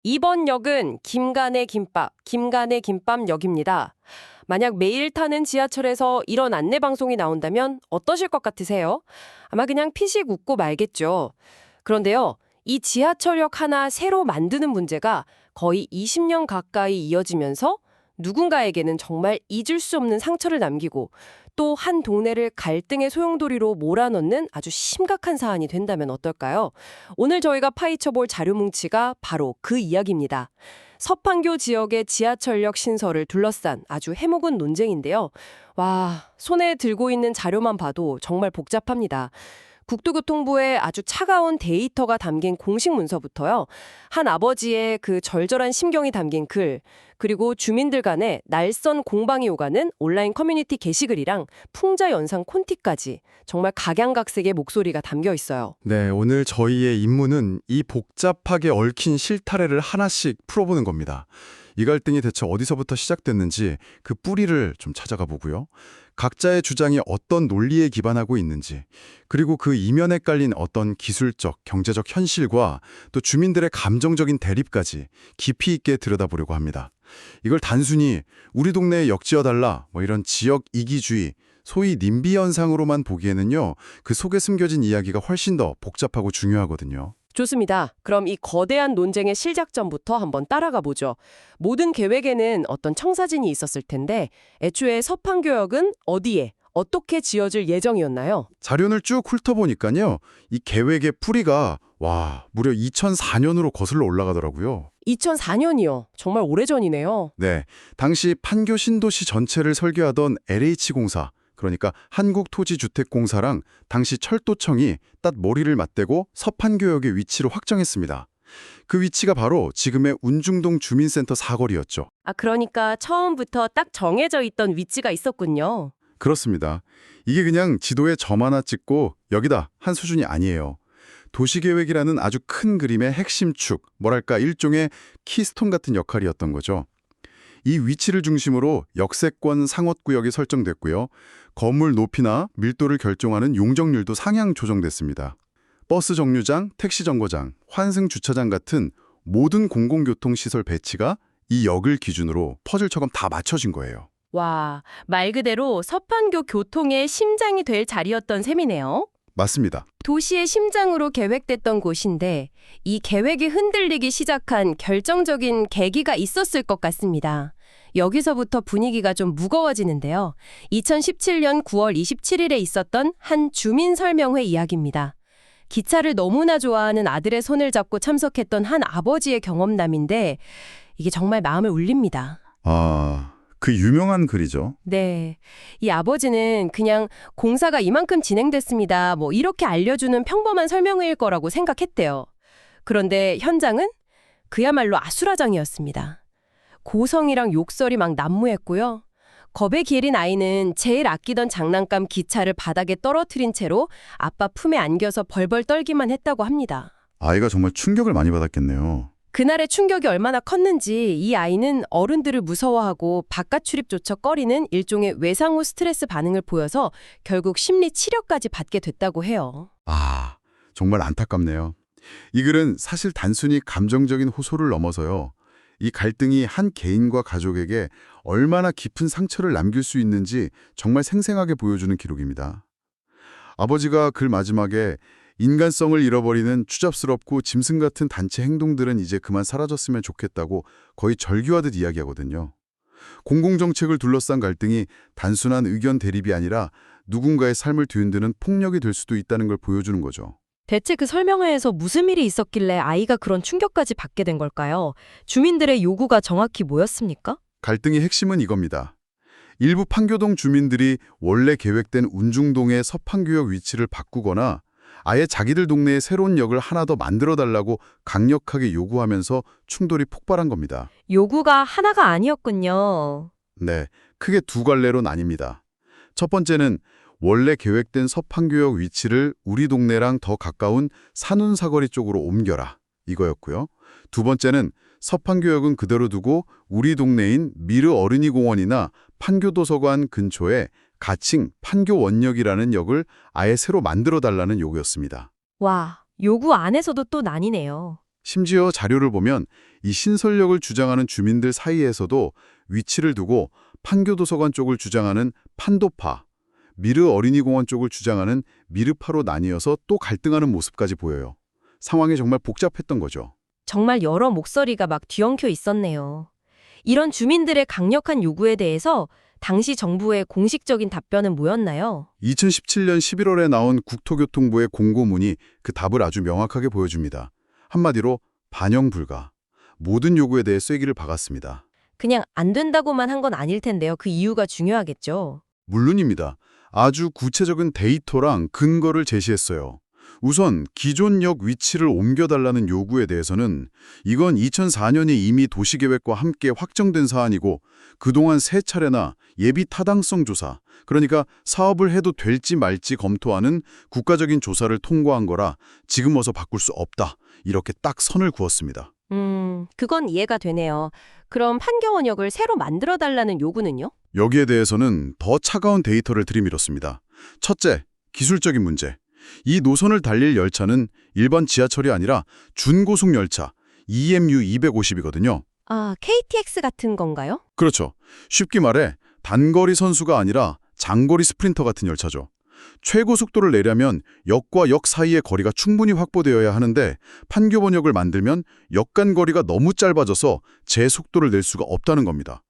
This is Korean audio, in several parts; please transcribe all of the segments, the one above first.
이번 역은 김간의 김밥역입니다. 만약 매일 타는 지하철에서 이런 안내 방송이 나온다면 어떠실 것 같으세요? 아마 그냥 피식 웃고 말겠죠. 그런데요, 이 지하철역 하나 새로 만드는 문제가 거의 20년 가까이 이어지면서 누군가에게는 정말 잊을 수 없는 상처를 남기고 또 한 동네를 갈등의 소용돌이로 몰아넣는 아주 심각한 사안이 된다면 어떨까요? 오늘 저희가 파헤쳐볼 자료 뭉치가 바로 그 이야기입니다. 서판교 지역의 지하철역 신설을 둘러싼 아주 해묵은 논쟁인데요. 와, 손에 들고 있는 자료만 봐도 정말 복잡합니다. 국토교통부의 아주 차가운 데이터가 담긴 공식 문서부터요. 한 아버지의 그 절절한 심경이 담긴 글, 그리고 주민들 간의 날선 공방이 오가는 온라인 커뮤니티 게시글이랑 풍자 연상 콘티까지 정말 각양각색의 목소리가 담겨 있어요. 네, 오늘 저희의 임무는 이 복잡하게 얽힌 실타래를 하나씩 풀어보는 겁니다. 이 갈등이 대체 어디서부터 시작됐는지 그 뿌리를 좀 찾아가 보고요. 각자의 주장이 어떤 논리에 기반하고 있는지, 그리고 그 이면에 깔린 어떤 기술적, 경제적 현실과 또 주민들의 감정적인 대립까지 깊이 있게 들여다보려고 합니다. 이걸 단순히 우리 동네에 역지어달라, 이런 지역 이기주의, 소위 님비 현상으로만 보기에는요, 그 속에 숨겨진 이야기가 훨씬 더 복잡하고 중요하거든요. 좋습니다. 그럼 이 거대한 논쟁의 실작전부터 한번 따라가 보죠. 모든 계획에는 어떤 청사진이 있었을 텐데 애초에 서판교역은 어디에, 어떻게 지어질 예정이었나요? 자료를 쭉 훑어보니까요, 이 계획의 풀이가 무려 2004년으로 거슬러 올라가더라고요. 2004년이요. 정말 오래전이네요. 네, 당시 판교 신도시 전체를 설계하던 LH공사, 그러니까 한국토지주택공사랑 당시 철도청이 딱 머리를 맞대고 서판교역의 위치를 확정했습니다. 그 위치가 바로 지금의 운중동 주민센터 사거리였죠. 그러니까 처음부터 딱 정해져 있던 위치가 있었군요. 그렇습니다. 이게 그냥 지도에 점 하나 찍고 여기다 한 수준이 아니에요. 도시계획이라는 아주 큰 그림의 핵심 축, 일종의 키스톤 같은 역할이었던 거죠. 이 위치를 중심으로 역세권 상업구역이 설정됐고요. 건물 높이나 밀도를 결정하는 용적률도 상향 조정됐습니다. 버스 정류장, 택시 정거장, 환승 주차장 같은 모든 공공교통시설 배치가 이 역을 기준으로 퍼즐처럼 다 맞춰진 거예요. 와, 말 그대로 서판교 교통의 심장이 될 자리였던 셈이네요. 맞습니다. 도시의 심장으로 계획됐던 곳인데 이 계획이 흔들리기 시작한 결정적인 계기가 있었을 것 같습니다. 여기서부터 분위기가 좀 무거워지는데요. 2017년 9월 27일에 있었던 한 주민 설명회 이야기입니다. 기차를 너무나 좋아하는 아들의 손을 잡고 참석했던 한 아버지의 경험담인데 이게 정말 마음을 울립니다. 그 유명한 글이죠. 네. 이 아버지는 그냥 공사가 이만큼 진행됐습니다. 이렇게 알려주는 평범한 설명회일 거라고 생각했대요. 그런데 현장은 그야말로 아수라장이었습니다. 고성이랑 욕설이 막 난무했고요. 겁에 기린 아이는 제일 아끼던 장난감 기차를 바닥에 떨어뜨린 채로 아빠 품에 안겨서 벌벌 떨기만 했다고 합니다. 아이가 정말 충격을 많이 받았겠네요. 그날의 충격이 얼마나 컸는지 이 아이는 어른들을 무서워하고 바깥 출입조차 꺼리는 일종의 외상후 스트레스 반응을 보여서 결국 심리 치료까지 받게 됐다고 해요. 정말 안타깝네요. 이 글은 사실 단순히 감정적인 호소를 넘어서요. 이 갈등이 한 개인과 가족에게 얼마나 깊은 상처를 남길 수 있는지 정말 생생하게 보여주는 기록입니다. 아버지가 글 마지막에 인간성을 잃어버리는 추잡스럽고 짐승 같은 단체 행동들은 이제 그만 사라졌으면 좋겠다고 거의 절규하듯 이야기하거든요. 공공정책을 둘러싼 갈등이 단순한 의견 대립이 아니라 누군가의 삶을 뒤흔드는 폭력이 될 수도 있다는 걸 보여주는 거죠. 대체 그 설명회에서 무슨 일이 있었길래 아이가 그런 충격까지 받게 된 걸까요? 주민들의 요구가 정확히 뭐였습니까? 갈등의 핵심은 이겁니다. 일부 판교동 주민들이 원래 계획된 운중동의 서판교역 위치를 바꾸거나 아예 자기들 동네에 새로운 역을 하나 더 만들어달라고 강력하게 요구하면서 충돌이 폭발한 겁니다. 요구가 하나가 아니었군요. 네, 크게 두 갈래로 나뉩니다. 첫 번째는 원래 계획된 서판교역 위치를 우리 동네랑 더 가까운 산운사거리 쪽으로 옮겨라 이거였고요. 두 번째는 서판교역은 그대로 두고 우리 동네인 미르 어린이공원이나 판교도서관 근처에 가칭 판교원역이라는 역을 아예 새로 만들어달라는 요구였습니다. 와, 요구 안에서도 또 나뉘네요. 심지어 자료를 보면 이 신설역을 주장하는 주민들 사이에서도 위치를 두고 판교도서관 쪽을 주장하는 판도파, 미르 어린이공원 쪽을 주장하는 미르파로 나뉘어서 또 갈등하는 모습까지 보여요. 상황이 정말 복잡했던 거죠. 정말 여러 목소리가 막 뒤엉켜 있었네요. 이런 주민들의 강력한 요구에 대해서 당시 정부의 공식적인 답변은 뭐였나요? 2017년 11월에 나온 국토교통부의 공고문이 그 답을 아주 명확하게 보여줍니다. 한마디로 반영 불가. 모든 요구에 대해 쐐기를 박았습니다. 그냥 안 된다고만 한 건 아닐 텐데요. 그 이유가 중요하겠죠. 물론입니다. 아주 구체적인 데이터랑 근거를 제시했어요. 우선 기존 역 위치를 옮겨달라는 요구에 대해서는 이건 2004년에 이미 도시계획과 함께 확정된 사안이고 그동안 세 차례나 예비 타당성 조사, 그러니까 사업을 해도 될지 말지 검토하는 국가적인 조사를 통과한 거라 지금 와서 바꿀 수 없다. 이렇게 딱 선을 그었습니다. 그건 이해가 되네요. 그럼 판교원역을 새로 만들어달라는 요구는요? 여기에 대해서는 더 차가운 데이터를 들이밀었습니다. 첫째, 기술적인 문제. 이 노선을 달릴 열차는 일반 지하철이 아니라 준고속 열차 EMU 250이거든요. 아, KTX 같은 건가요? 그렇죠. 쉽게 말해 단거리 선수가 아니라 장거리 스프린터 같은 열차죠. 최고 속도를 내려면 역과 역 사이의 거리가 충분히 확보되어야 하는데 판교원역을 만들면 역 간 거리가 너무 짧아져서 제 속도를 낼 수가 없다는 겁니다.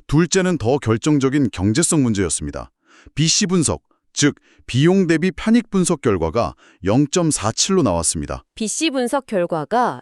둘째는 더 결정적인 경제성 문제였습니다. BC 분석, 즉 비용 대비 편익 분석 결과가 0.47로 나왔습니다. BC 분석 결과가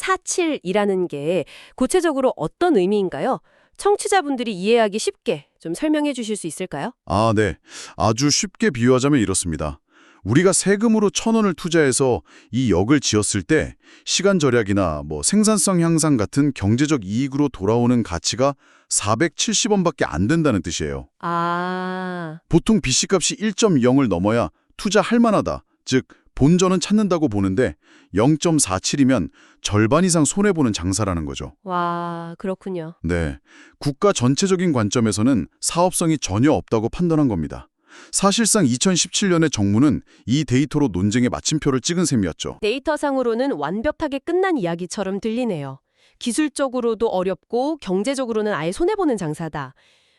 0.47이라는 게 구체적으로 어떤 의미인가요? 청취자분들이 이해하기 쉽게 좀 설명해 주실 수 있을까요? 아, 네. 아주 쉽게 비유하자면 이렇습니다. 우리가 세금으로 1,000원을 투자해서 이 역을 지었을 때 시간 절약이나 생산성 향상 같은 경제적 이익으로 돌아오는 가치가 470원밖에 안 된다는 뜻이에요. 아, 보통 BC값이 1.0을 넘어야 투자할 만하다. 즉 본전은 찾는다고 보는데 0.47이면 절반 이상 손해보는 장사라는 거죠. 와, 그렇군요. 네, 국가 전체적인 관점에서는 사업성이 전혀 없다고 판단한 겁니다. 사실상 2017년에 정부는 이 데이터로 논쟁의 마침표를 찍은 셈이었죠. 데이터상으로는 완벽하게 끝난 이야기처럼 들리네요. 기술적으로도 어렵고 경제적으로는 아예 손해보는 장사다.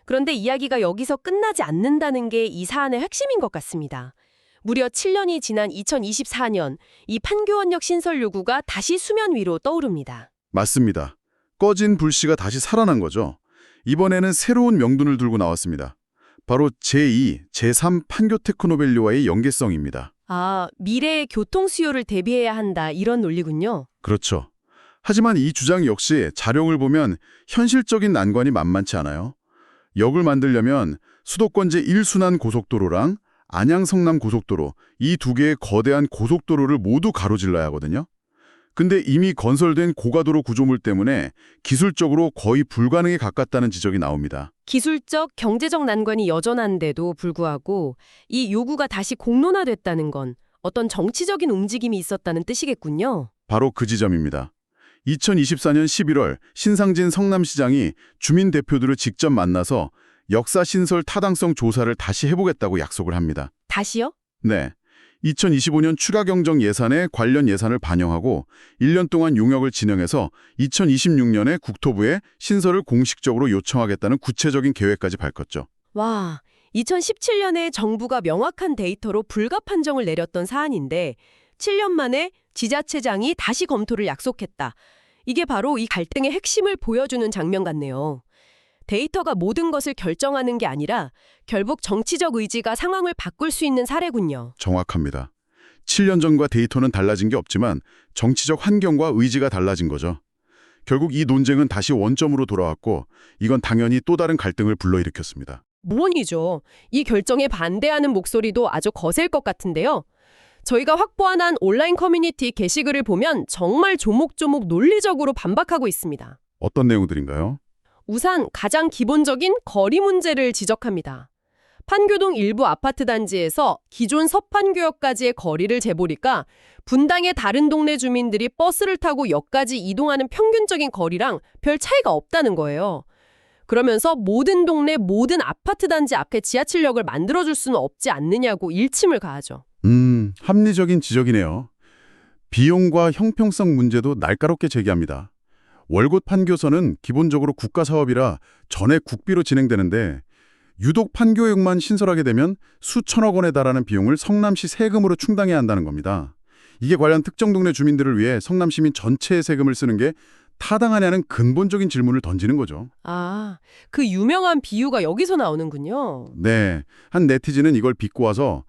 그런데 이야기가 여기서 끝나지 않는다는 게 이 사안의 핵심인 것 같습니다. 무려 7년이 지난 2024년 이 판교원역 신설 요구가 다시 수면 위로 떠오릅니다. 맞습니다. 꺼진 불씨가 다시 살아난 거죠. 이번에는 새로운 명분을 들고 나왔습니다. 바로 제2, 제3 판교 테크노밸리와의 연계성입니다. 아, 미래의 교통 수요를 대비해야 한다 이런 논리군요. 그렇죠. 하지만 이 주장 역시 자료를 보면 현실적인 난관이 만만치 않아요. 역을 만들려면 수도권 제1순환 고속도로랑 안양 성남 고속도로 이 두 개의 거대한 고속도로를 모두 가로질러야 하거든요. 근데 이미 건설된 고가도로 구조물 때문에 기술적으로 거의 불가능에 가깝다는 지적이 나옵니다. 기술적, 경제적 난관이 여전한데도 불구하고 이 요구가 다시 공론화됐다는 건 어떤 정치적인 움직임이 있었다는 뜻이겠군요. 바로 그 지점입니다. 2024년 11월 신상진 성남시장이 주민 대표들을 직접 만나서 역사 신설 타당성 조사를 다시 해보겠다고 약속을 합니다. 다시요? 네. 2025년 추가 경정 예산에 관련 예산을 반영하고 1년 동안 용역을 진행해서 2026년에 국토부에 신설을 공식적으로 요청하겠다는 구체적인 계획까지 밝혔죠. 와, 2017년에 정부가 명확한 데이터로 불가 판정을 내렸던 사안인데 7년 만에 지자체장이 다시 검토를 약속했다. 이게 바로 이 갈등의 핵심을 보여주는 장면 같네요. 데이터가 모든 것을 결정하는 게 아니라 결국 정치적 의지가 상황을 바꿀 수 있는 사례군요. 정확합니다. 7년 전과 데이터는 달라진 게 없지만 정치적 환경과 의지가 달라진 거죠. 결국 이 논쟁은 다시 원점으로 돌아왔고 이건 당연히 또 다른 갈등을 불러일으켰습니다. 물론이죠. 이 결정에 반대하는 목소리도 아주 거셀 것 같은데요. 저희가 확보한 한 온라인 커뮤니티 게시글을 보면 정말 조목조목 논리적으로 반박하고 있습니다. 어떤 내용들인가요? 우선 가장 기본적인 거리 문제를 지적합니다. 판교동 일부 아파트 단지에서 기존 서판교역까지의 거리를 재보니까 분당의 다른 동네 주민들이 버스를 타고 역까지 이동하는 평균적인 거리랑 별 차이가 없다는 거예요. 그러면서 모든 동네 모든 아파트 단지 앞에 지하철역을 만들어줄 수는 없지 않느냐고 일침을 가하죠. 합리적인 지적이네요. 비용과 형평성 문제도 날카롭게 제기합니다. 월곶 판교선은 기본적으로 국가 사업이라 전액 국비로 진행되는데 유독 판교역만 신설하게 되면 수천억 원에 달하는 비용을 성남시 세금으로 충당해야 한다는 겁니다. 이게 과연 특정 동네 주민들을 위해 성남 시민 전체의 세금을 쓰는 게 타당하냐는 근본적인 질문을 던지는 거죠. 아, 그 유명한 비유가 여기서 나오는군요. 네, 한 네티즌은 이걸 비꼬아서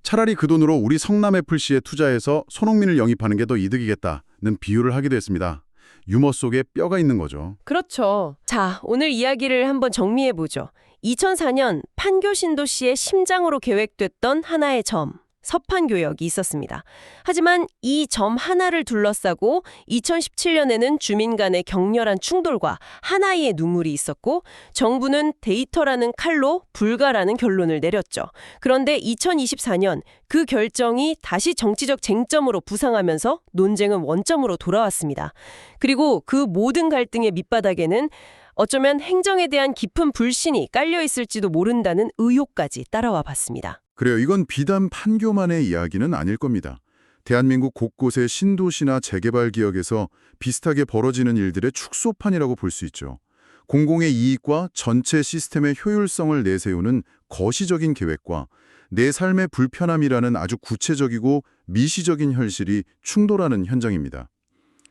차라리 그 돈으로 우리 성남애플시에 투자해서 손흥민을 영입하는 게 더 이득이겠다는 비유를 하기도 했습니다. 유머 속에 뼈가 있는 거죠. 그렇죠. 자, 오늘 이야기를 한번 정리해보죠. 2004년 판교 신도시의 심장으로 계획됐던 하나의 점, 서판교역이 있었습니다. 하지만 이 점 하나를 둘러싸고 2017년에는 주민 간의 격렬한 충돌과 하나의 눈물이 있었고 정부는 데이터라는 칼로 불가라는 결론을 내렸죠. 그런데 2024년 그 결정이 다시 정치적 쟁점으로 부상하면서 논쟁은 원점으로 돌아왔습니다. 그리고 그 모든 갈등의 밑바닥에는 어쩌면 행정에 대한 깊은 불신이 깔려 있을지도 모른다는 의혹까지 따라와 봤습니다. 그래요. 이건 비단 판교만의 이야기는 아닐 겁니다. 대한민국 곳곳의 신도시나 재개발 지역에서 비슷하게 벌어지는 일들의 축소판이라고 볼 수 있죠. 공공의 이익과 전체 시스템의 효율성을 내세우는 거시적인 계획과 내 삶의 불편함이라는 아주 구체적이고 미시적인 현실이 충돌하는 현장입니다.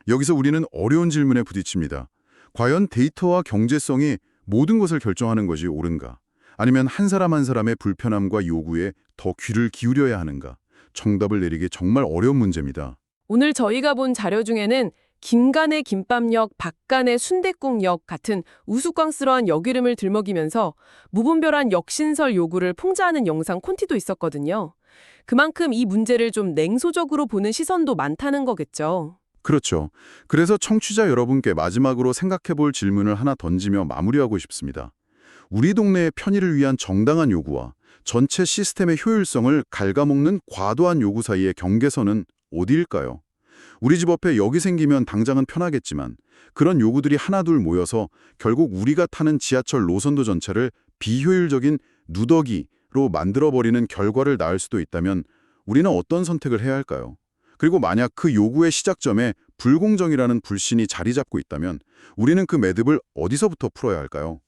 여기서 우리는 어려운 질문에 부딪힙니다. 과연 데이터와 경제성이 모든 것을 결정하는 것이 옳은가? 아니면 한 사람 한 사람의 불편함과 요구에 더 귀를 기울여야 하는가? 정답을 내리기 정말 어려운 문제입니다. 오늘 저희가 본 자료 중에는 김간의 김밥역, 박간의 순댓국역 같은 우스꽝스러운 역 이름을 들먹이면서 무분별한 역신설 요구를 풍자하는 영상 콘티도 있었거든요. 그만큼 이 문제를 좀 냉소적으로 보는 시선도 많다는 거겠죠. 그렇죠. 그래서 청취자 여러분께 마지막으로 생각해 볼 질문을 하나 던지며 마무리하고 싶습니다. 우리 동네의 편의를 위한 정당한 요구와 전체 시스템의 효율성을 갉아먹는 과도한 요구 사이의 경계선은 어디일까요? 우리 집 앞에 역이 생기면 당장은 편하겠지만 그런 요구들이 하나둘 모여서 결국 우리가 타는 지하철 노선도 전체를 비효율적인 누더기로 만들어버리는 결과를 낳을 수도 있다면 우리는 어떤 선택을 해야 할까요? 그리고 만약 그 요구의 시작점에 불공정이라는 불신이 자리 잡고 있다면 우리는 그 매듭을 어디서부터 풀어야 할까요?